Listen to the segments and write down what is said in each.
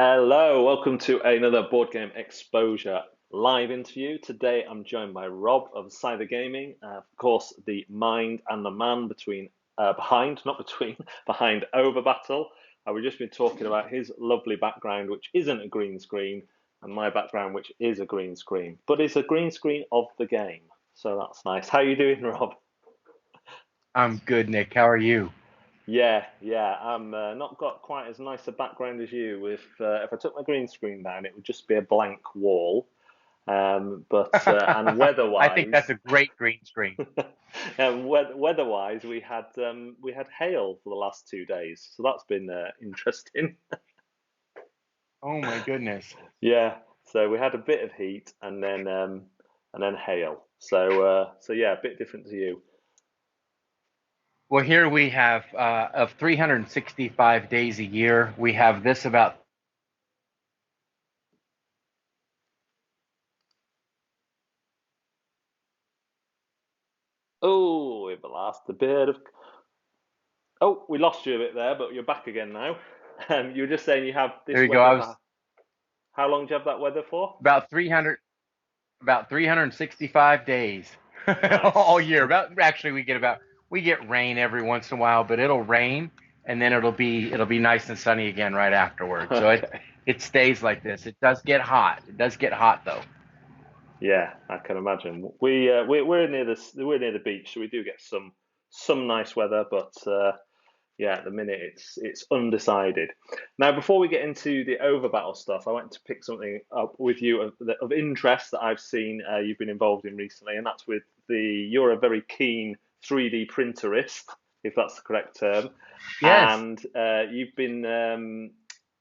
Hello, welcome to another Board Game Exposure live interview. Today I'm joined by Rob of Syther Gaming, of course, the mind and the man behind, not between, behind OverBattle. We've just been talking about his lovely background, which isn't a green screen, and my background, which is a green screen, but it's a green screen of the game. So that's nice. How are you doing, Rob? I'm good, Nick. How are you? Yeah. I'm not got quite as nice a background as you. If I took my green screen down, it would just be a blank wall. But and I think weather-wise, that's a great green screen. weather-wise, we had hail for the last 2 days, so that's been interesting. Oh my goodness. Yeah, so we had a bit of heat and then hail. So yeah, a bit different to you. Well, here we have of 365 days a year, we have this about. Oh, we've lost a bit of. Oh, we lost you a bit there, but you're back again now. You were just saying you have There this you go. weather I for was how long do you have that weather for? about 300, about 365 days all Nice. year. About actually, we get rain every once in a while, but it'll rain and then it'll be nice and sunny again right afterwards. So Okay. it stays like this. It does get hot. It does get hot though. Yeah, I can imagine. We're near the beach, so we do get some nice weather, but yeah, at the minute it's undecided. Now, before we get into the overbattle stuff, I want to pick something up with you of interest that I've seen you've been involved in recently, and that's with you're a very keen 3D printerist, if that's the correct term, Yes. and you've been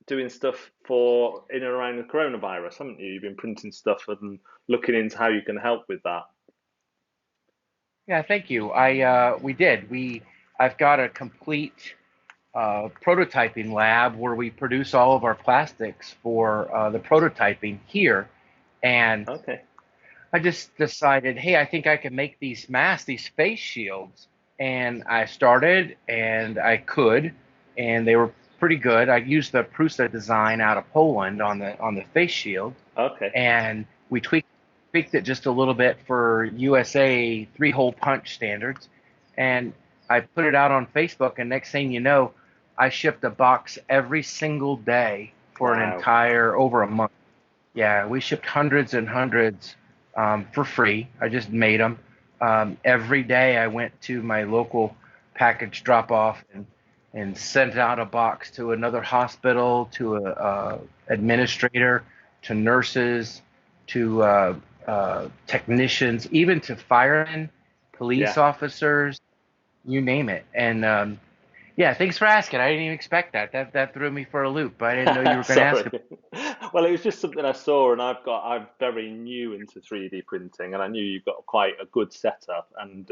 doing stuff for in and around the coronavirus, haven't you? You've been printing stuff and looking into how you can help with that. Yeah, thank you. We did. I've got a complete prototyping lab where we produce all of our plastics for the prototyping here, and Okay. I just decided, hey, I think I can make these masks, these face shields, and I started, and I could, and they were pretty good. I used the Prusa design out of Poland on the face shield, Okay. and we tweaked it just a little bit for USA three-hole punch standards, and I put it out on Facebook. And next thing you know, I shipped a box every single day for an Wow. entire over a month. Yeah, we shipped hundreds and hundreds for free. I just made them. Every day I went to my local package drop off and sent out a box to another hospital, to a administrator, to nurses, to technicians, even to firemen, police Yeah. officers, you name it. And yeah, thanks for asking. I didn't even expect that. That threw me for a loop. I didn't know you were going to Sorry. ask. Well, it was just something I saw, and I'm very new into 3D printing, and I knew you've got quite a good setup. And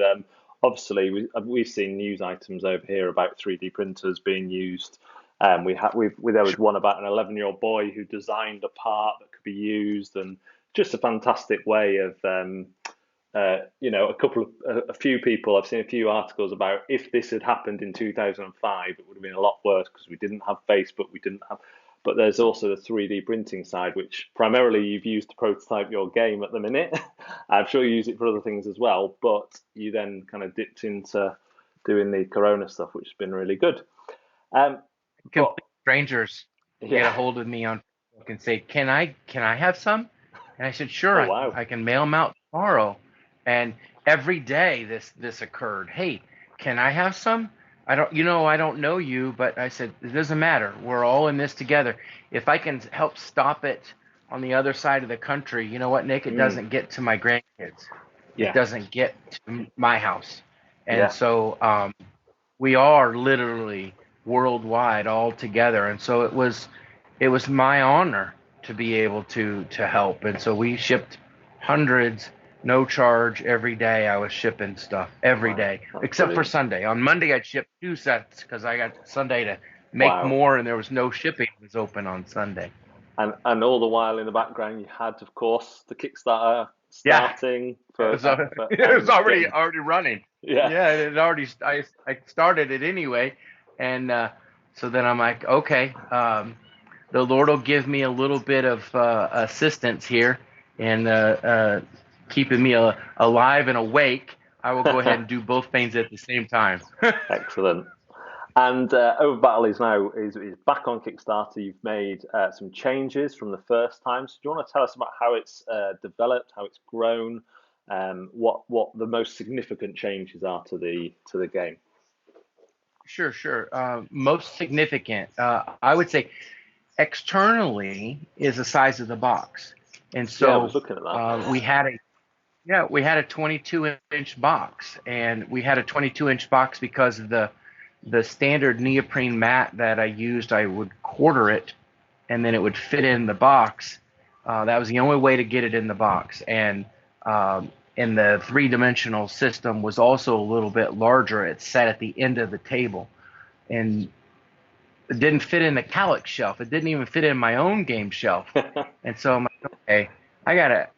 obviously, we've seen news items over here about 3D printers being used. There was one about an 11-year-old boy who designed a part that could be used, and just a fantastic way of a few people, I've seen a few articles about if this had happened in 2005, it would have been a lot worse because we didn't have Facebook, we didn't have. But there's also the 3D printing side, which primarily you've used to prototype your game at the minute. I'm sure you use it for other things as well, but you then kind of dipped into doing the Corona stuff, which has been really good. Um, but Complete strangers get a yeah, hold of me on Facebook and say, "Can I have some?" And I said, "Sure, oh wow, I can mail them out tomorrow." And every day this occurred. Hey, can I have some? I don't know you, but I said it doesn't matter. We're all in this together. If I can help stop it on the other side of the country, you know what, Nick? It mm, doesn't get to my grandkids. It yeah, doesn't get to my house. And yeah, so we are literally worldwide all together, and so it was my honor to be able to help. And so we shipped hundreds, no charge. Every day I was shipping stuff every wow, day that's except for brilliant. Sunday. On Monday I'd ship 2 sets because I got Sunday to make Wow. more, and there was no shipping was open on Sunday. And all the while in the background, you had, of course, the Kickstarter Yeah, starting for it was and already getting already running. yeah. Yeah, it already I started it anyway, and so then I'm like, okay. the Lord will give me a little bit of assistance here and keeping me alive and awake. I will go ahead and do both things at the same time. Excellent. And OverBattle is back on Kickstarter. You've made some changes from the first time. So do you want to tell us about how it's developed, how it's grown, what the most significant changes are to the game? Sure, sure. Most significant, I would say, externally is the size of the box, and Yeah, I was so looking at that. we had a 22-inch box, and we had a 22-inch box because of the standard neoprene mat that I used. I would quarter it, and then it would fit in the box. That was the only way to get it in the box, and the three-dimensional system was also a little bit larger. It sat at the end of the table, and it didn't fit in the Calyx shelf. It didn't even fit in my own game shelf. And so I'm like, okay,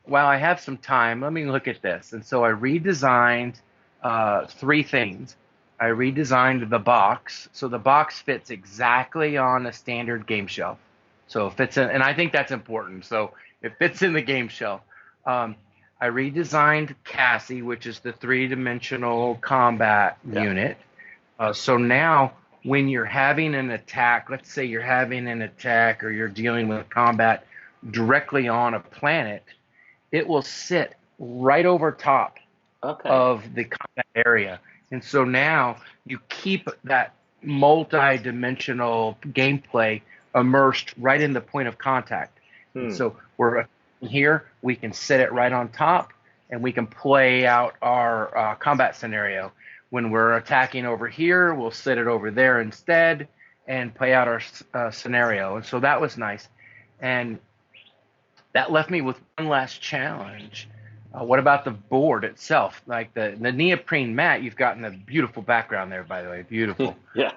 while I have some time, let me look at this. And so I redesigned three things. I redesigned the box. So the box fits exactly on a standard game shelf. So it fits in, and I think that's important. So it fits in the game shelf. I redesigned Cassie, which is the three-dimensional combat Yeah. unit. So now when you're having an attack, let's say you're having an attack or you're dealing with combat directly on a planet, it will sit right over top Okay. of the combat area. And so now you keep that multi-dimensional gameplay immersed right in the point of contact. And so we're here, we can set it right on top, and we can play out our combat scenario. When we're attacking over here, we'll set it over there instead and play out our scenario. And so that was nice. And that left me with one last challenge. What about the board itself? Like the neoprene mat, you've gotten a beautiful background there, by the way. Beautiful. Yeah.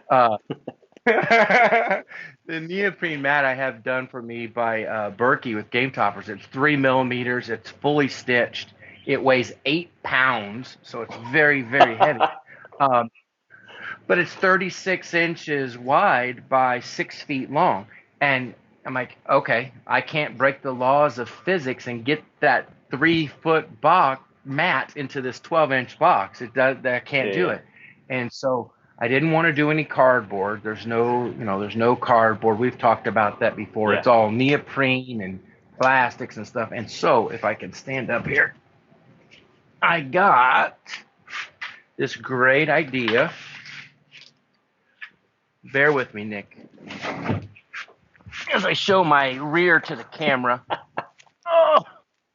The neoprene mat I have done for me by Berkey with Game Toppers. It's 3 millimeters. It's fully stitched. It weighs 8 pounds, so it's very, very heavy. But it's 36 inches wide by 6 feet long. And I'm like, okay, I can't break the laws of physics and get that 3-foot box mat into this 12-inch box. I can't do it. And so I didn't want to do any cardboard. There's no cardboard. We've talked about that before. Yeah. It's all neoprene and plastics and stuff. And so if I can stand up here, I got this great idea. Bear with me, Nick, as I show my rear to the camera. Oh,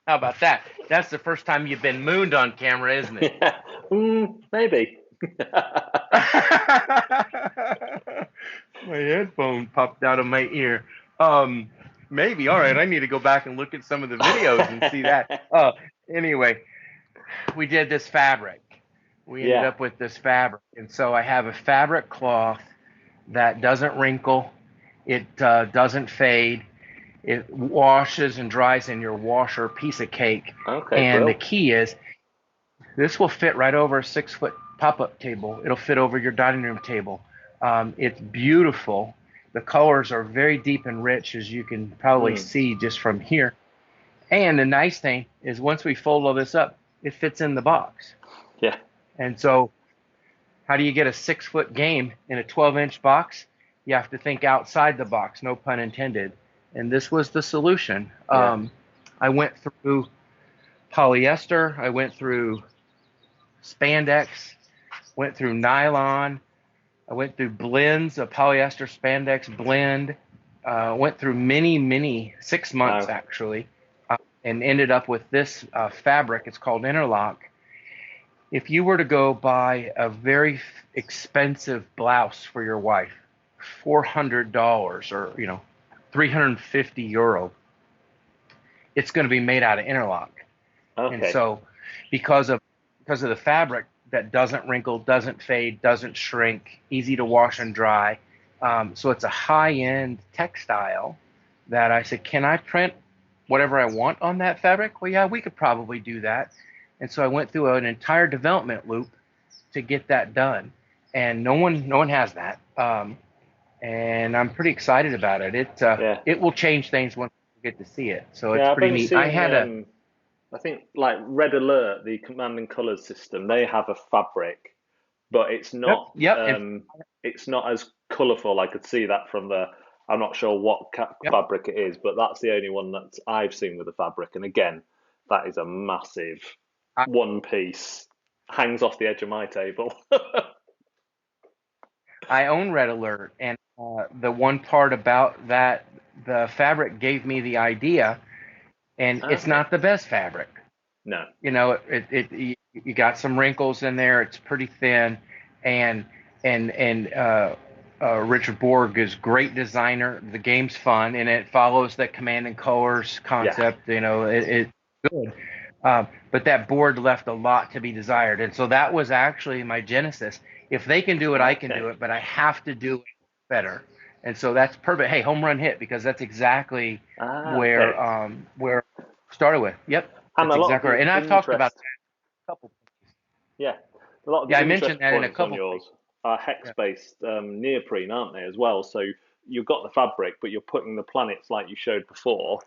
how about that? That's the first time you've been mooned on camera, isn't it? Yeah. Maybe. My headphone popped out of my ear. Maybe. All right, I need to go back and look at some of the videos and see that. Anyway, we did this fabric. We ended up with this fabric. And so I have a fabric cloth that doesn't wrinkle. It doesn't fade. It washes and dries in your washer, piece of cake. Okay. And Cool. the key is this will fit right over a 6-foot pop-up table. It'll fit over your dining room table. It's beautiful. The colors are very deep and rich, as you can probably see just from here. And the nice thing is once we fold all this up, it fits in the box. Yeah. And so how do you get a 6-foot game in a 12-inch box? You have to think outside the box, no pun intended. And this was the solution. I went through polyester. I went through spandex, went through nylon. I went through blends of polyester spandex blend. Went through many 6 months actually, and ended up with this fabric. It's called interlock. If you were to go buy a very expensive blouse for your wife, $400 or 350 euro, it's going to be made out of interlock. Okay. And so because of the fabric that doesn't wrinkle, doesn't fade, doesn't shrink, easy to wash and dry, so it's a high-end textile that I said, can I print whatever I want on that fabric? Well, yeah, we could probably do that. And so I went through an entire development loop to get that done, and no one has that. and I'm pretty excited about it. Yeah. It will change things when we get to see it, so it's Yeah, I've pretty only neat. I seen had a I think like Red Alert, the command and colors system, they have a fabric, but yep, yep, and it's not as colorful. I could see that from the I'm not sure what yep. fabric it is, but that's the only one that I've seen with the fabric. And again, that is a massive one piece, hangs off the edge of my table. I own Red Alert, and the one part about that, the fabric gave me the idea, and it's Okay. not the best fabric. No. You know, you got some wrinkles in there. It's pretty thin, and and Richard Borg is great designer. The game's fun, and it follows the command and colors Yeah. concept. You know, it's good. But that board left a lot to be desired, and so that was actually my genesis. If they can do it, I can do Okay. it, but I have to do it better. And so that's perfect. Hey, home run hit, because that's exactly Okay. where I started with. Yep, And that's a lot of exactly right. the And I've talked about interest, that a couple. yeah, a lot of Yeah, the I mentioned interest that in a points on couple yours places. are Yeah. hex-based neoprene, aren't they, as well? So you've got the fabric, but you're putting the planets like you showed before.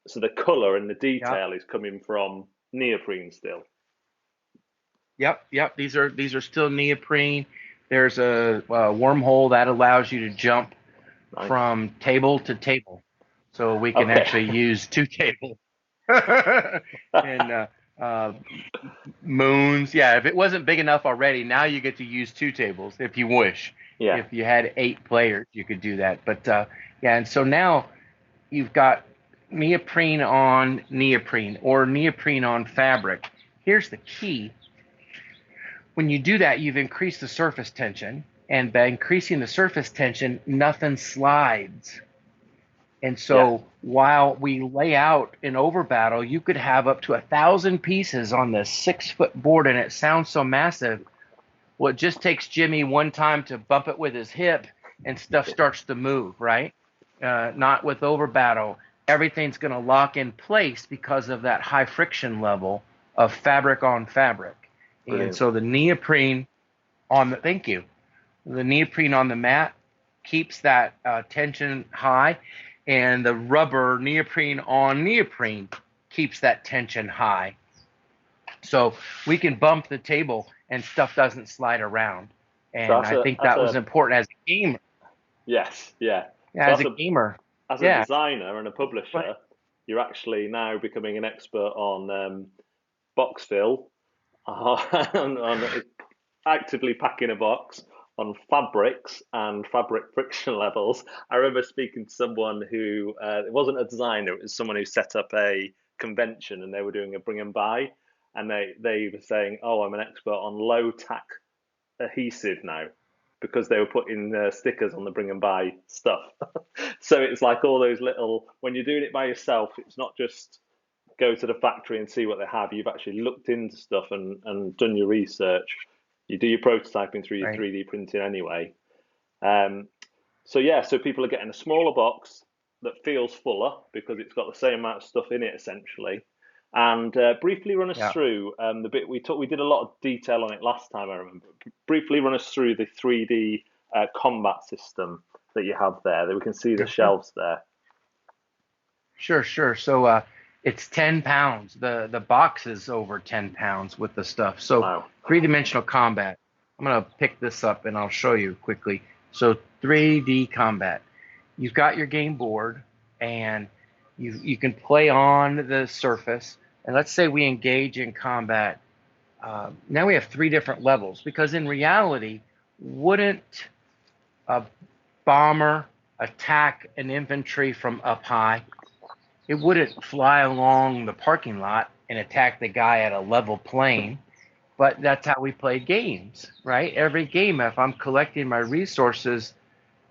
So the color and the Yeah. detail is coming from neoprene still. Yep. Yep. These are still neoprene. There's a wormhole that allows you to jump Nice. from table to table, so we can Okay. actually use two tables. And uh, moons. Yeah, if it wasn't big enough already, now you get to use two tables if you wish. Yeah. If you had 8 players, you could do that. But yeah, and so now you've got neoprene on neoprene or neoprene on fabric. Here's the key. When you do that, you've increased the surface tension. And by increasing the surface tension, nothing slides. And Yeah. so while we lay out in OverBattle, you could have up to 1,000 pieces on this 6-foot board, and it sounds so massive. Well, it just takes Jimmy one time to bump it with his hip, and stuff starts to move, right? Not with OverBattle. Everything's going to lock in place because of that high friction level of fabric on fabric. And Brilliant. so the neoprene on the, thank you, the neoprene on the mat keeps that tension high, and the rubber neoprene on neoprene keeps that tension high. So we can bump the table and stuff doesn't slide around. So And I think that was important as a gamer. yes, yeah. Yeah, So as a gamer. as a Yeah. designer and a publisher, you're actually now becoming an expert on box fill, on actively packing a box, on fabrics and fabric friction levels. I remember speaking to someone who it wasn't a designer; it was someone who set up a convention, and they were doing a bring and buy, and they were saying, "Oh, I'm an expert on low tack adhesive now." Because they were putting stickers on the bring and buy stuff. So it's like all those little, when you're doing it by yourself, it's not just go to the factory and see what they have. You've actually looked into stuff and done your research. You do your prototyping through your Right. 3D printing anyway. Um, so yeah, so people are getting a smaller box that feels fuller because it's got the same amount of stuff in it essentially. And briefly run us Yeah. through the bit we took. We did a lot of detail on it last time. I remember. Briefly run us through the 3D combat system that you have there. That we can see the Sure. shelves there. Sure. Sure. So it's 10 pounds. The box is over 10 pounds with the stuff. So Wow. three-dimensional combat. I'm gonna pick this up and I'll show you quickly. So 3D combat. You've got your game board, and you can play on the surface. And let's say we engage in combat. Now we have 3 different levels, because in reality, wouldn't a bomber attack an infantry from up high? It wouldn't fly along the parking lot and attack the guy at a level plane. But that's how we play games, right? Every game, if I'm collecting my resources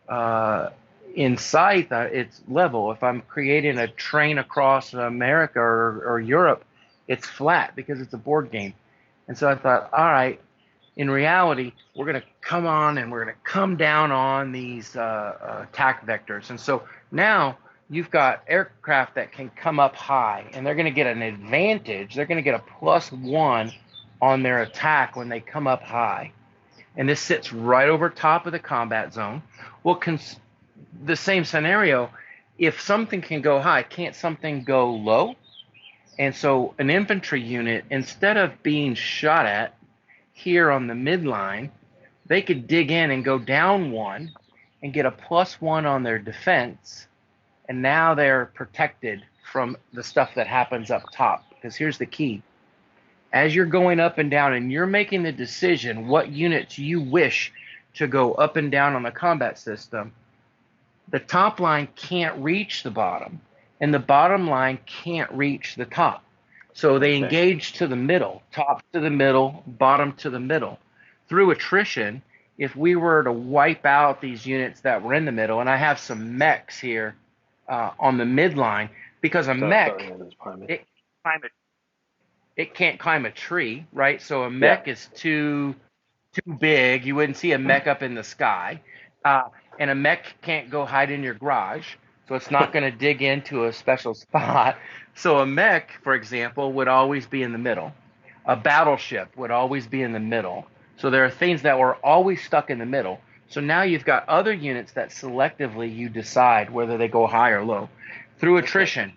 uh, inside its level, if I'm creating a train across America or Europe, it's flat because it's a board game. And so I thought, all right, in reality, we're going to come on and we're going to come down on these attack vectors. And so now you've got aircraft that can come up high, and they're going to get an advantage. They're going to get a +1 on their attack when they come up high. and this sits right over top of the combat zone. Well, the same scenario, if something can go high, can't something go low? And so an infantry unit, instead of being shot at here on the midline, they could dig in and go down one and get a +1 on their defense, and now they're protected from the stuff that happens up top. Because here's the key. As you're going up and down and you're making the decision what units you wish to go up and down on the combat system, the top line can't reach the bottom, and the bottom line can't reach the top. So they engage to the middle, top to the middle, bottom to the middle. Through attrition, if we were to wipe out these units that were in the middle, and I have some mechs here on the midline, because a mech, it can't climb a tree, right? So a mech is too big. You wouldn't see a mech up in the sky. And a mech can't go hide in your garage, so it's not going to dig into a special spot. So a mech, for example, would always be in the middle. A battleship would always be in the middle. So there are things that were always stuck in the middle. So now you've got other units that selectively you decide whether they go high or low. Through attrition,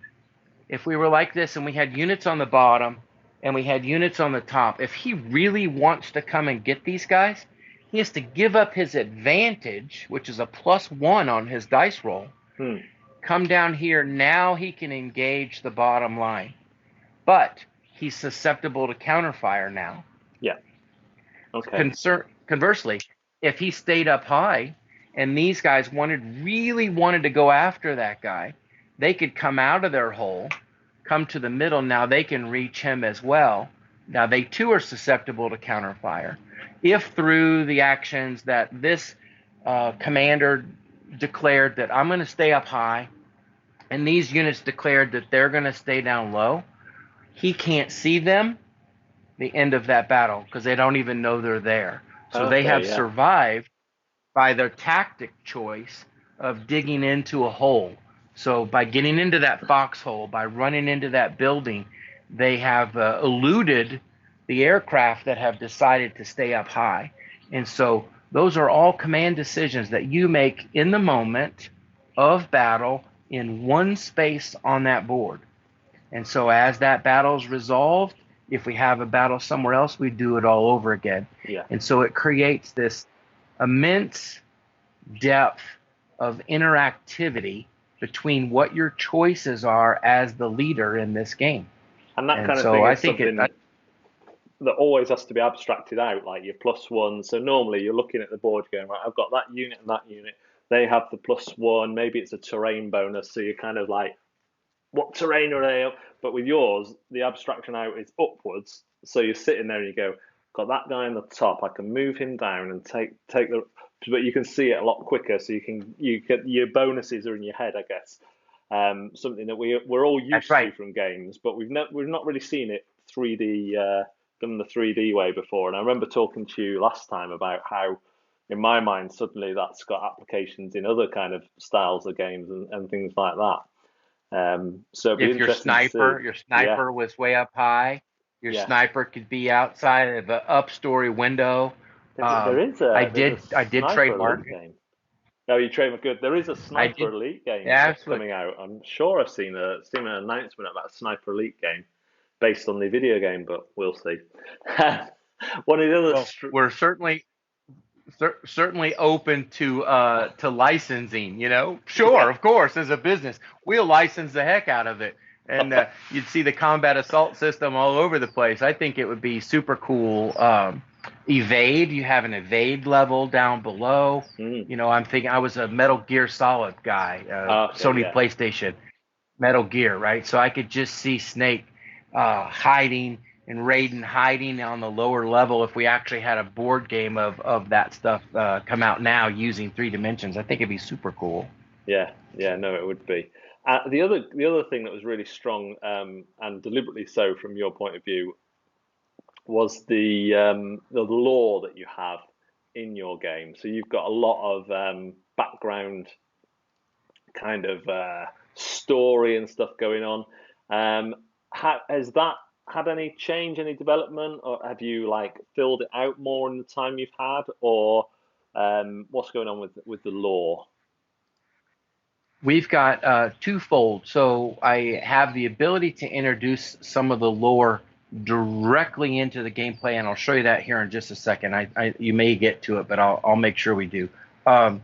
if we were like this and we had units on the bottom and we had units on the top, if he really wants to come and get these guys, he has to give up his advantage, which is a +1 on his dice roll. Come down here. Now he can engage the bottom line. But he's susceptible to counterfire now. Yeah. Okay. Conversely, if he stayed up high and these guys really wanted to go after that guy, they could come out of their hole, come to the middle. Now they can reach him as well. Now they too are susceptible to counterfire. If through the actions that this commander declared that I'm going to stay up high, and these units declared that they're going to stay down low, he can't see them the end of that battle because they don't even know they're there. So they have survived by their tactic choice of digging into a hole. So by getting into that foxhole, by running into that building, they have eluded the aircraft that have decided to stay up high. And so those are all command decisions that you make in the moment of battle in one space on that board. And so as that battle is resolved, if we have a battle somewhere else, we do it all over again. Yeah. And so it creates this immense depth of interactivity between what your choices are as the leader in this game. And that kind of thing is something that always has to be abstracted out, like your +1. So normally you're looking at the board going, right, I've got that unit and that unit. They have the +1. Maybe it's a terrain bonus. So you're kind of like, what terrain are they up? But with yours, the abstraction out is upwards. So you're sitting there and you go, got that guy on the top. I can move him down and take the. But you can see it a lot quicker. So you get your bonuses are in your head, I guess. Something that we're all used to from games, but we've not really seen it 3D done the 3D way before. And I remember talking to you last time about how, in my mind, suddenly that's got applications in other kind of styles of games and things like that. So if your sniper was way up high, your sniper could be outside of an up-story window. There is I did trademark game. No, you trademark good. There is a Sniper Elite game coming out. I'm sure I've seen an announcement about a Sniper Elite game based on the video game, but we'll see. One of the other we're certainly open to licensing. Sure, of course, as a business, we'll license the heck out of it, and you'd see the combat assault system all over the place. I think it would be super cool. Evade, you have an evade level down below. I'm thinking I was a Metal Gear Solid guy, Sony PlayStation, Metal Gear, right? So I could just see Snake hiding and Raiden hiding on the lower level if we actually had a board game of that stuff come out now using 3 dimensions. I think it'd be super cool. Yeah, no, it would be. The other thing that was really strong and deliberately so from your point of view was the lore that you have in your game. So you've got a lot of background kind of story and stuff going on. Has that had any change, any development, or have you like filled it out more in the time you've had, or what's going on with the lore? We've got twofold. So I have the ability to introduce some of the lore directly into the gameplay, and I'll show you that here in just a second. You may get to it, but I'll make sure we do. I'm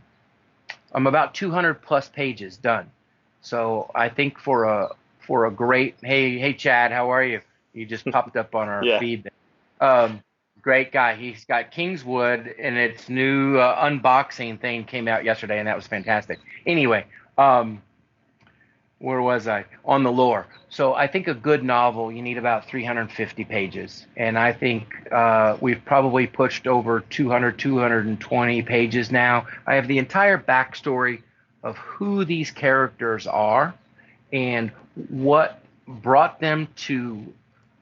about 200 plus pages done. So I think for a great hey Chad, how are you? He just popped up on our Yeah. feed. Great guy. He's got Kingswood, and its new unboxing thing came out yesterday, and that was fantastic. Anyway, um, where was I? On the lore. So I think a good novel, you need about 350 pages. And I think we've probably pushed over 200, 220 pages now. I have the entire backstory of who these characters are and what brought them to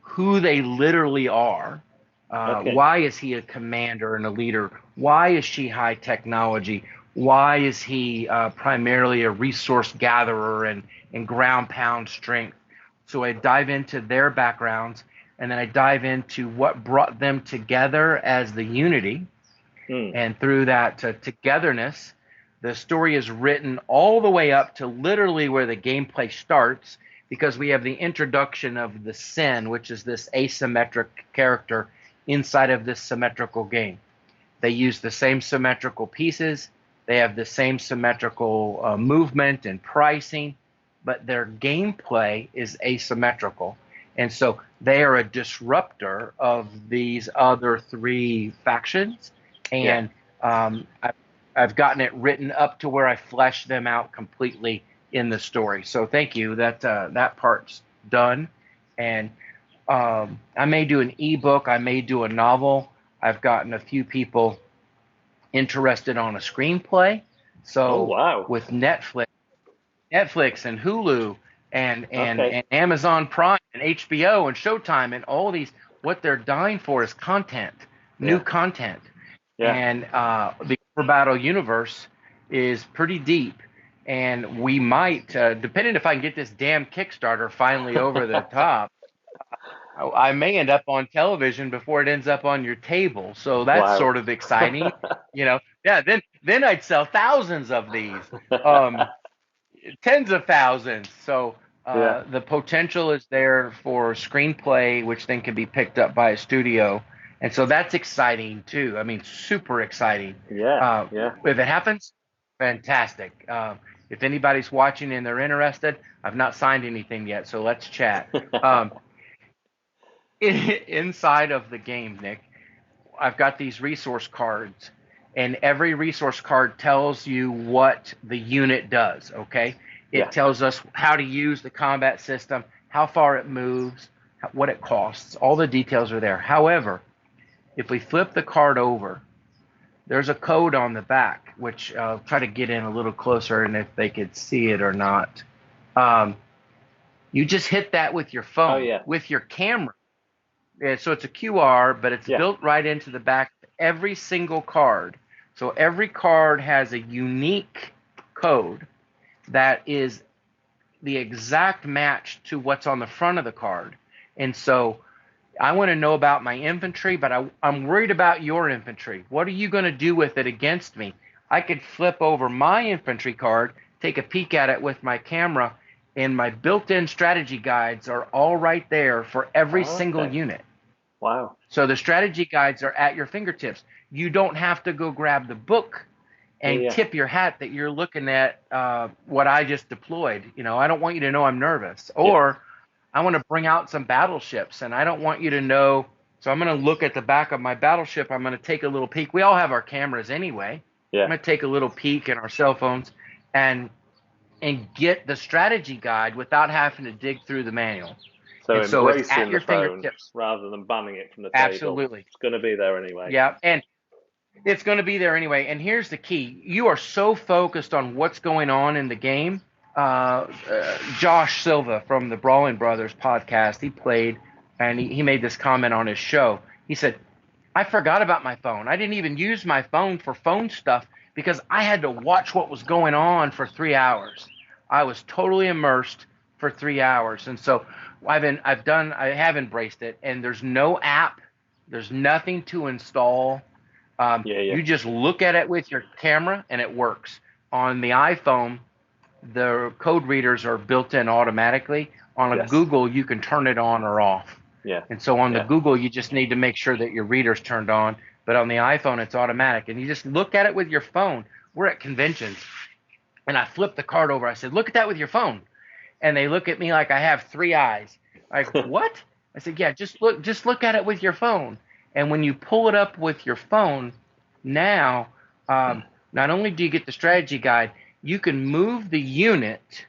who they literally are. Okay. Why is he a commander and a leader? Why is she high technology? Why is he primarily a resource gatherer and ground pound strength? So I dive into their backgrounds, and then I dive into what brought them together as the unity. And through that togetherness, the story is written all the way up to literally where the gameplay starts, because we have the introduction of the Sin, which is this asymmetric character inside of this symmetrical game. They use the same symmetrical pieces. They have the same symmetrical movement and pricing, but their gameplay is asymmetrical. And so they are a disruptor of these other three factions. And I've gotten it written up to where I flesh them out completely in the story. So thank you. That part's done. And I may do an ebook. I may do a novel. I've gotten a few people interested on a screenplay. So wow. with Netflix and Hulu and Okay. Amazon Prime and HBO and Showtime and all these, what they're dying for is content, new content. Yeah. And the OverBattle universe is pretty deep. And we might, depending if I can get this damn Kickstarter finally over the top, I may end up on television before it ends up on your table. So that's Wow. sort of exciting, Yeah, then I'd sell thousands of these, tens of thousands. So Yeah. the potential is there for screenplay, which then can be picked up by a studio, and so that's exciting too. I mean, super exciting. Yeah. Yeah. If it happens, fantastic. If anybody's watching and they're interested, I've not signed anything yet, so let's chat. Inside of the game, Nick, I've got these resource cards, and every resource card tells you what the unit does, okay? It tells us how to use the combat system, how far it moves, what it costs. All the details are there. However, if we flip the card over, there's a code on the back, which I'll try to get in a little closer, and if they could see it or not. You just hit that with your phone, with your camera. So it's a QR, but it's built right into the back of every single card. So every card has a unique code that is the exact match to what's on the front of the card. And so I want to know about my infantry, but I'm worried about your infantry. What are you going to do with it against me? I could flip over my infantry card, take a peek at it with my camera, and my built-in strategy guides are all right there for every single unit. Wow. So the strategy guides are at your fingertips. You don't have to go grab the book and tip your hat that you're looking at what I just deployed. I don't want you to know I'm nervous. Or I want to bring out some battleships, and I don't want you to know. So I'm going to look at the back of my battleship. I'm going to take a little peek. We all have our cameras anyway. I'm going to take a little peek in our cell phones and get the strategy guide without having to dig through the manual. So it's at your fingertips rather than banning it from the table. Absolutely. It's going to be there anyway. Yeah, and it's going to be there anyway. And here's the key. You are so focused on what's going on in the game. Josh Silva from the Brawling Brothers podcast, he played, and he made this comment on his show. He said, I forgot about my phone. I didn't even use my phone for phone stuff because I had to watch what was going on for 3 hours. I was totally immersed for 3 hours. And so I have embraced it, and there's no app, there's nothing to install. Yeah, yeah. You just look at it with your camera and it works. On the iPhone, the code readers are built in automatically. On a Yes. Google, you can turn it on or off. Yeah. And so on the Yeah. Google, you just need to make sure that your reader's turned on. But on the iPhone, it's automatic. And you just look at it with your phone. We're at conventions, and I flipped the card over. I said, look at that with your phone. And they look at me like I have three eyes. Like, what? I said, yeah, just look at it with your phone. And when you pull it up with your phone, now, not only do you get the strategy guide, you can move the unit.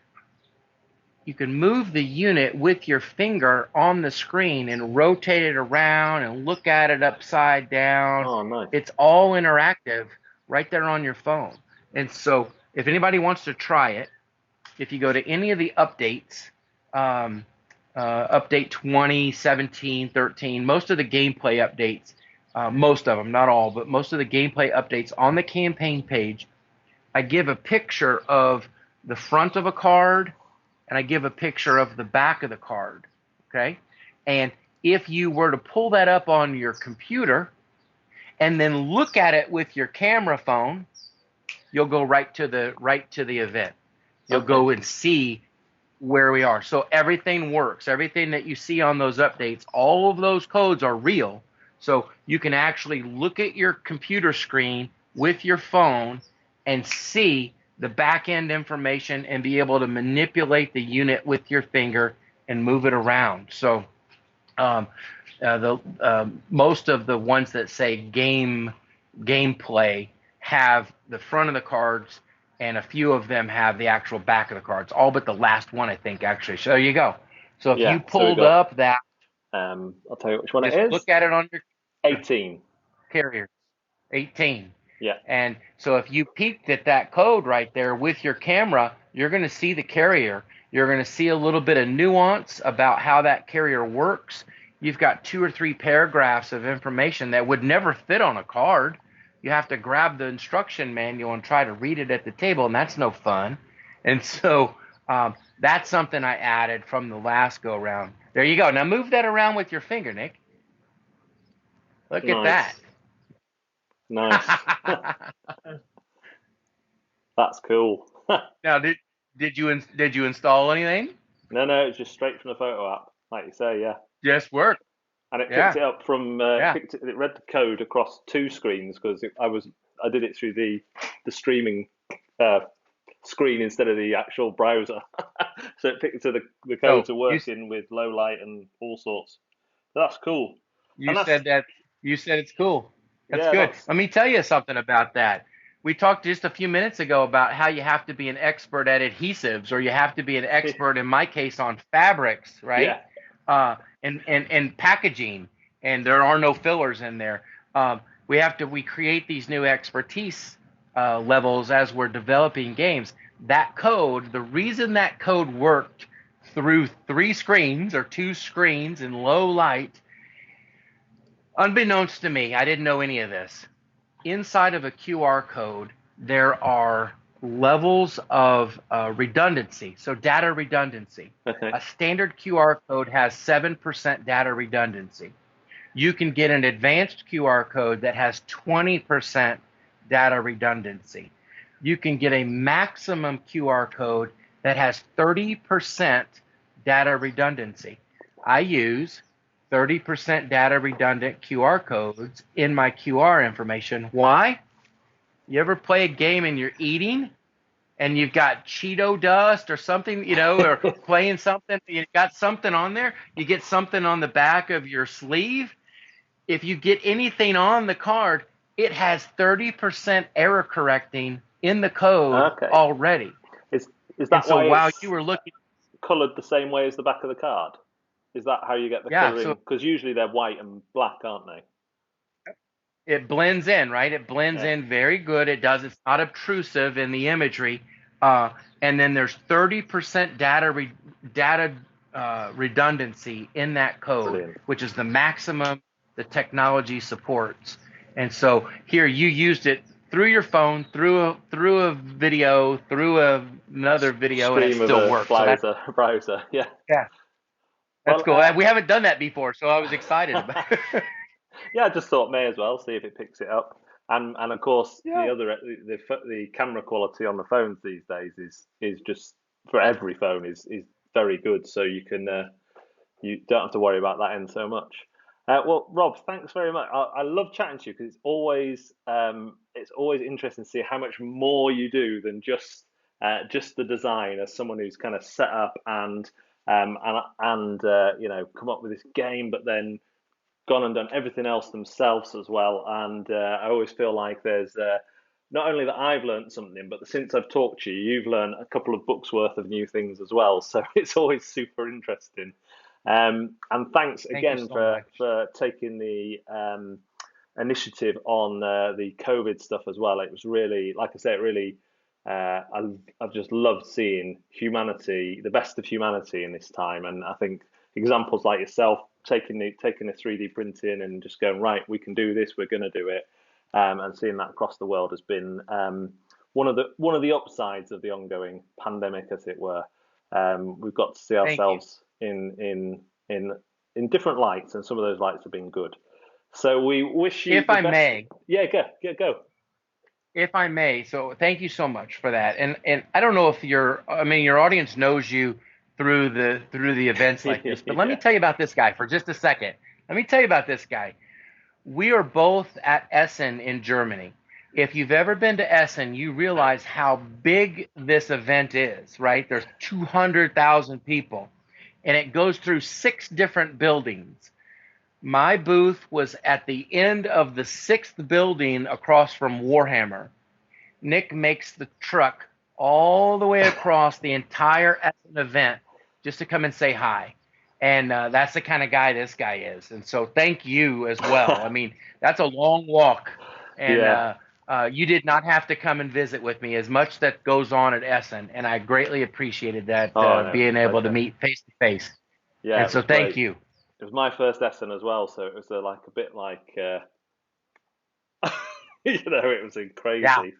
You can move the unit with your finger on the screen and rotate it around and look at it upside down. Oh, nice. It's all interactive right there on your phone. And so if anybody wants to try it, if you go to any of the updates, update 20, 17, 13, most of the gameplay updates, most of them, not all, but most of the gameplay updates on the campaign page, I give a picture of the front of a card and I give a picture of the back of the card, okay? And if you were to pull that up on your computer and then look at it with your camera phone, you'll go right to the event. You'll go and see where we are. So everything works. Everything that you see on those updates, all of those codes are real. So you can actually look at your computer screen with your phone and see the back end information and be able to manipulate the unit with your finger and move it around. So most of the ones that say gameplay have the front of the cards, and a few of them have the actual back of the cards. All but the last one, I think, actually. So there you go. So if you pulled up that, I'll tell you which one it just is. look at it on your 18. carrier. 18. Yeah. And so if you peeked at that code right there with your camera, you're going to see the carrier. You're going to see a little bit of nuance about how that carrier works. You've got 2 or 3 paragraphs of information that would never fit on a card. You have to grab the instruction manual and try to read it at the table, and that's no fun. And so that's something I added from the last go-round. There you go. Now move that around with your finger, Nick. Look at that. Nice. That's cool. Now, did you install anything? No, it's just straight from the photo app, like you say, yeah. Just work. And it picked it up from it read the code across 2 screens because I did it through the streaming screen instead of the actual browser. So it picked the codes are working with low light and all sorts. So that's cool. You said it's cool. That's good. That's... Let me tell you something about that. We talked just a few minutes ago about how you have to be an expert at adhesives, or you have to be an expert, in my case, on fabrics, right? Yeah. And packaging, and there are no fillers in there. We create these new expertise levels as we're developing games. That code, the reason that code worked through 3 screens or 2 screens in low light, unbeknownst to me, I didn't know any of this. Inside of a QR code, there are levels of redundancy, so data redundancy. Okay. A standard QR code has 7% data redundancy. You can get an advanced QR code that has 20% data redundancy. You can get a maximum QR code that has 30% data redundancy. I use 30% data redundant QR codes in my QR information. Why? You ever play a game and you're eating and you've got Cheeto dust or something, or playing something, you got something on there, you get something on the back of your sleeve. If you get anything on the card, it has 30% error correcting in the code already. Is that why while you were looking, colored the same way as the back of the card? Is that how you get the coloring? Because usually they're white and black, aren't they? It blends in, right? It blends in very good. It's not obtrusive in the imagery. And then there's 30% data redundancy in that code, which is the maximum the technology supports. And so here you used it through your phone, through a video, through another video, and it still works. Browser, yeah. That's Well, cool. We haven't done that before, so I was excited about it. yeah, I just thought may as well see if it picks it up. And of course Yeah. the camera quality on the phones these days is just for every phone is very good. So you don't have to worry about that end so much. Well, Rob, thanks very much. I love chatting to you because it's always interesting to see how much more you do than just the design. As someone who's kind of set up and you know, come up with this game, but then gone and done everything else themselves as well. And I always feel like there's not only that I've learned something, but since I've talked to you, you've learned a couple of books worth of new things as well. So it's always super interesting. And thanks Thank you again so much. for taking the initiative on the COVID stuff as well. It was really, like I say, it really. I've just loved seeing humanity, the best of humanity in this time, and I think examples like yourself taking the 3D printing and just going right, we can do this, we're going to do it, and seeing that across the world has been one of the upsides of the ongoing pandemic, as it were. We've got to see Thank you. ourselves in different lights, and some of those lights have been good. So we wish you If the I best. may, Yeah, go. if I may, so thank you so much for that. And I don't know if I mean, your audience knows you through the events like this, but let me Yeah. tell you about this guy for just a second. Let me tell you about this guy. We are both at Essen in Germany. If you've ever been to Essen, you realize how big this event is, right? There's 200,000 people, and it goes through 6 different buildings. My booth was at the end of the 6th building across from Warhammer. Nick makes the truck all the way across the entire Essen event just to come and say hi. And that's the kind of guy this guy is. And so thank you as well. I mean, that's a long walk. And Yeah. you did not have to come and visit with me as much that goes on at Essen. And I greatly appreciated that Oh no, it's a being able to pleasure. meet face to face. Yeah, And it so was thank great. you. It was my first lesson as well, so it was like a bit like you know, it was Yeah. crazy.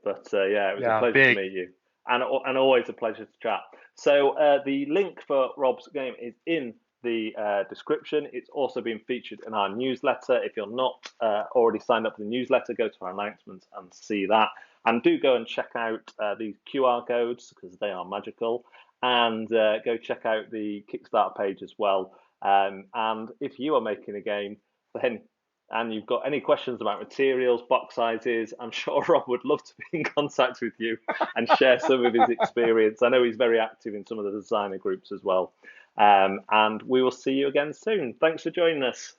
But yeah, it was a Yeah. pleasure to Big. meet you, and always a pleasure to chat. So the link for Rob's game is in the description. It's also been featured in our newsletter. If you're not already signed up for the newsletter, go to our announcements and see that. And do go and check out these QR codes because they are magical. And go check out the Kickstarter page as well. And if you are making a game, then and you've got any questions about materials, box sizes, I'm sure Rob would love to be in contact with you and share some of his experience. I know he's very active in some of the designer groups as well. And we will see you again soon. Thanks for joining us.